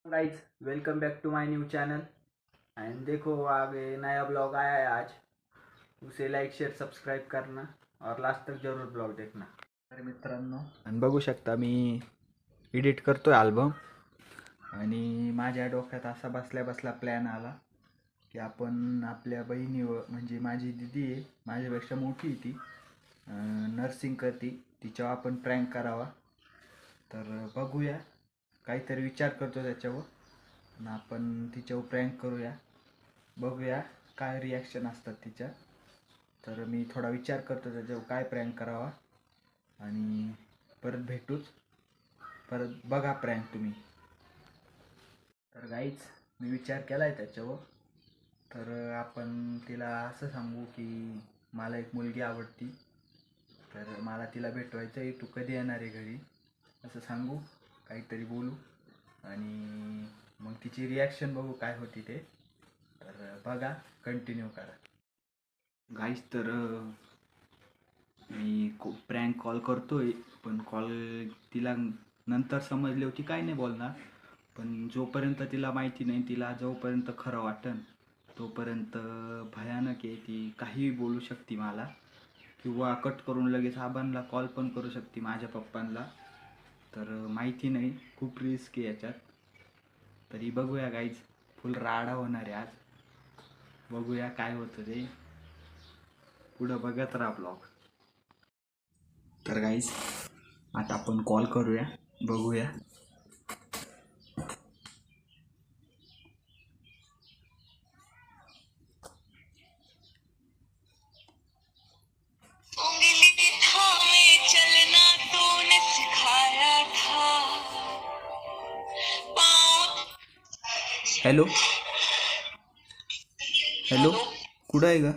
Guys, welcome back to my new channel. And देखो, आगे नया ब्लॉग आया है आज। उसे लाईक शेअर सबस्क्राईब करना और लास्ट तक जरूर ब्लॉग देखना। तर मित्रांनो, आणि बघू शकता मी एडिट करतोय अल्बम. आणि माझ्या डोक्यात असा बसल्या बसला प्लॅन आला की आपण आपल्या बहिणीवर, म्हणजे माझी दिदी आहे, माझ्यापेक्षा मोठी आहे ती, नर्सिंग करते, तिच्यावर आपण प्रँक करावा. तर बघूया, काहीतरी विचार करतो त्याच्यावर आणि आपण तिच्यावर प्रँक करूया. बघूया काय रिॲक्शन असतात तिच्या. तर मी थोडा विचार करतो त्याच्यावर काय प्रँक करावा आणि परत भेटूच. परत बघा प्रँक तुम्ही. तर गाईच, मी विचार केला आहे त्याच्यावर. तर आपण तिला असं सांगू की मला एक मुलगी आवडती, तर मला तिला भेटवायचं आहे, तू कधी येणार आहे घरी, असं सांगू, काहीतरी बोलू आणि मग तिची रिॲक्शन बघू काय होती ते. तर बघा, कंटिन्यू करा गाईस. तर मी प्रँक कॉल करतोय, पण कॉल तिला नंतर समजली होती काय नाही बोलणार. पण जोपर्यंत तिला माहिती नाही, तिला जोपर्यंत खरं वाटन तोपर्यंत भयानक आहे. ती काहीही बोलू शकते मला, किंवा कट करून लगेच आबांना कॉल पण करू शकते, माझ्या पप्पांना. तर माहिती नाही, खूप रिस्क आहे याच्यात. तरी बघूया गाईज, फुल राडा होणार आहे आज. बघूया काय होतं ते, पुढं बघत राहा ब्लॉग. तर गाईज, आता आपण कॉल करूया, बघूया. हॅलो हॅलो, कुठं आहे ग?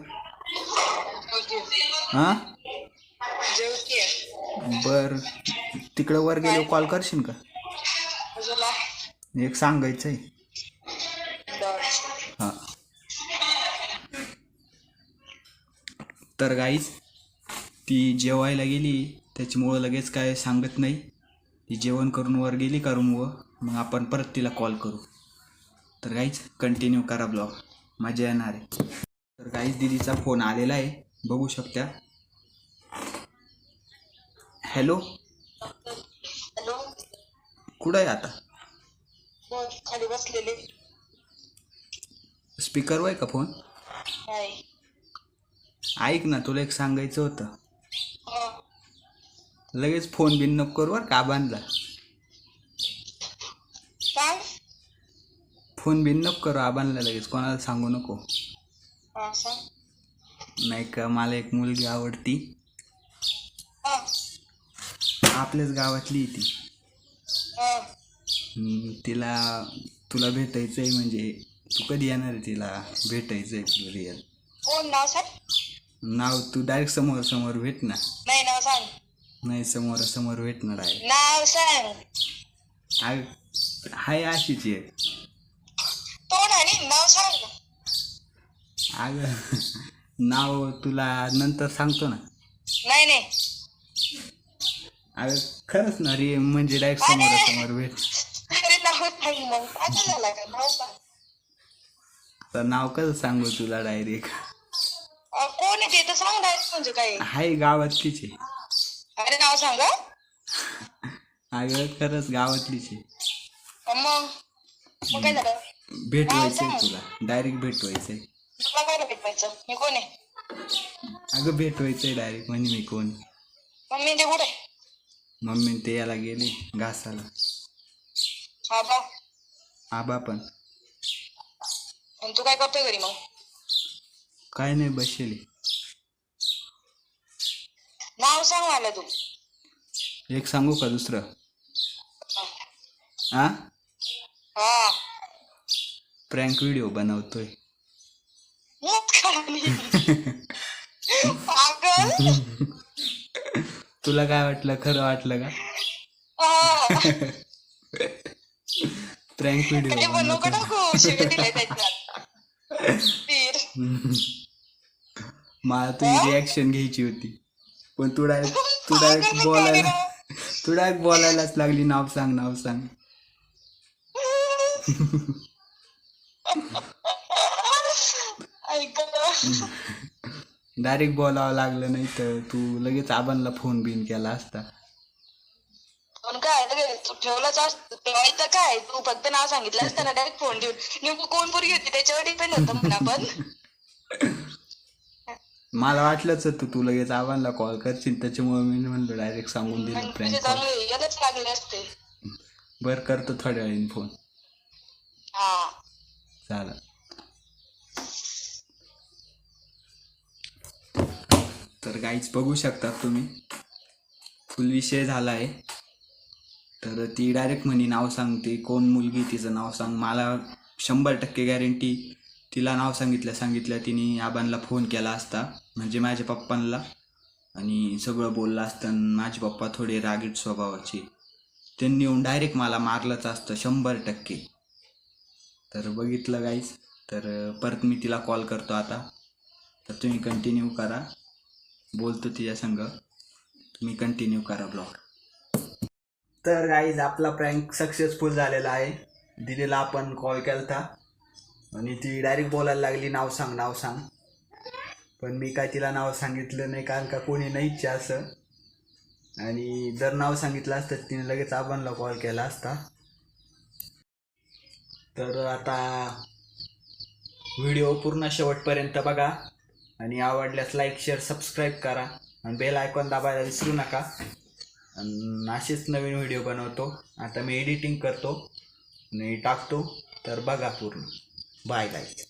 हां, बर, तिकडं वर गेलो कॉल करशील का? एक सांगायचं आहे. हां, तर गाईज, ती जेवायला गेली, त्याच्यामुळं लगेच काय सांगत नाही. ती जेवण करून वर गेली का रूमवर, मग आपण परत तिला कॉल करू. तर गाईज, कंटिन्यू करा ब्लॉग, मजा येणार आहे. तर गाईज, दिदीचा फोन आलेला आहे, बघू शकता. हॅलो, हॅलो, कुठं आहे आता? फोन खाली बसलेले. स्पीकरवर आहे का फोन? नाही. ऐक ना, तुला एक सांगायचं होतं. हा, लगेच फोन बिन नको करू बरं का बांधला. सांग. फोन बिन नको करू आबांना, लगेच कोणाला सांगू नको. हा, सांग. नाही का, मला एक मुलगी आवडती, हा, आपल्याच गावातली आहे ती. हा. तिला तुला भेटायचं आहे, म्हणजे तू कधी येणार आहे तिला भेटायचं आहे तुला रिअल? कोण नाव सांग? नाव तू डायरेक्ट समोर समोर भेट ना. नाही, नाव सांग. नाही, समोर समोर भेट ना डायरेक्ट. नाव सांग. हाय अशीच आहे. तोंड आणि नाव सांग. अगं, नाव तुला नंतर सांगतो ना. नाही नाही. अगं खरंच ना रे, म्हणजे डायरेक्ट समोर समोर भेट. अरे नाव सांग मग. पागल झाला का? नाव सांग. तर नाव कसं सांगू तुला डायरेक्ट? कोण आहे ते तर सांग डायरेक्ट, म्हणजे काय? हाय गावातलीच आहे. अरे नाव सांग हं. अगं खरंच गावातलीच आहे. मग मग काय झालं? भेटवायचंय तुला, डायरेक्ट भेटवायचंय. तुला काय भेटवायचं? मी कोण आहे? अगं भेटवायचंय डायरेक्ट, म्हणजे मी कोण. मम्मी ते कुठे? मम्मी ते याला गेली घासाला. हा बा. आबा पण. आणि तू काय करतोय घरी मग? काय नाही, बसेली. नाव सांग मला तू. एक सांगू का दुसरं? आ, हा. प्रँक व्हिडिओ बनवतोय. मूत खाली. पागल. तुला काय वाटलं, खरं वाटलं का? हा. प्रँक व्हिडिओ काही बनवू का बनवतोय. टाकू? शिव्या दिलाय त्याच्यात. तीर. मला तुझी रिॲक्शन घ्यायची होती, पण तू डायरेक्ट पागल काय बोलायला, राव. तू डायरेक्ट बोलायलाच लागली, नाव सांग नाव सांग. ऐक डायरेक्ट बोलावं लागलं नाही तर तू लगेच आबांना फोन बिन केला असता. पण काय रे, तू ठेवलाच असतं ठेवायचं काय, तू फक्त नाव सांगितलं असतं ना डायरेक्ट फोन ठेवून. नेमकं कोण पोरगी होती त्याच्यावर डिपेंड होतं म्हणा. पण मला वाटलंच होतं तू लगेच आबांना कॉल करशील, त्याच्यामुळे मी म्हणलो डायरेक्ट सांगून दिलं म्हणजे प्रँक कॉल. चांगले यालाच लागले असते. बरं करतो थोड्या वेळाने फोन. हा चालेल. तर गाईच बघू शकतात तुम्ही, फुल विषय झाला आहे. तर ती डायरेक्ट म्हणे नाव सांगते, कोण मुलगी तिचं नाव सांग. मला 100% गॅरंटी तिला नाव सांगितल्या तिने आबांना फोन केला असता, म्हणजे माझ्या पप्पांना, आणि सगळं बोललं असतं. माझे पप्पा थोडे रागीट स्वभावाचे, त्यांनी येऊन डायरेक्ट मला मारलंच असतं 100%. तर बघितलं गाईज. तर परत मी तिला कॉल करतो आता. तर तुम्ही कंटिन्यू करा, बोलतो तिच्या संग, तुम्ही कंटिन्यू करा ब्लॉग. तर गाईज आपला प्रँक सक्सेसफुल झालेला आहे. दिदीला आपण कॉल केलता आणि ती डायरेक्ट बोलायला लागली नाव सांग नाव सांग. पण मी काय तिला नाव सांगितलं नाही, कारण का कोणी नाहीच असं. आणि जर नाव सांगितलं असतं तिने लगेच आबांना कॉल केला असता. तर आता व्हिडिओ पूर्ण शेवटपर्यंत बघा आणि आवडल्यास लाईक शेअर सबस्क्राईब करा आणि बेल आयकॉन दाबायला विसरू नका. आणि असेच नवीन व्हिडिओ बनवतो. आता मी एडिटिंग करतो आणि टाकतो, तर बघा पूर्ण. Bye guys.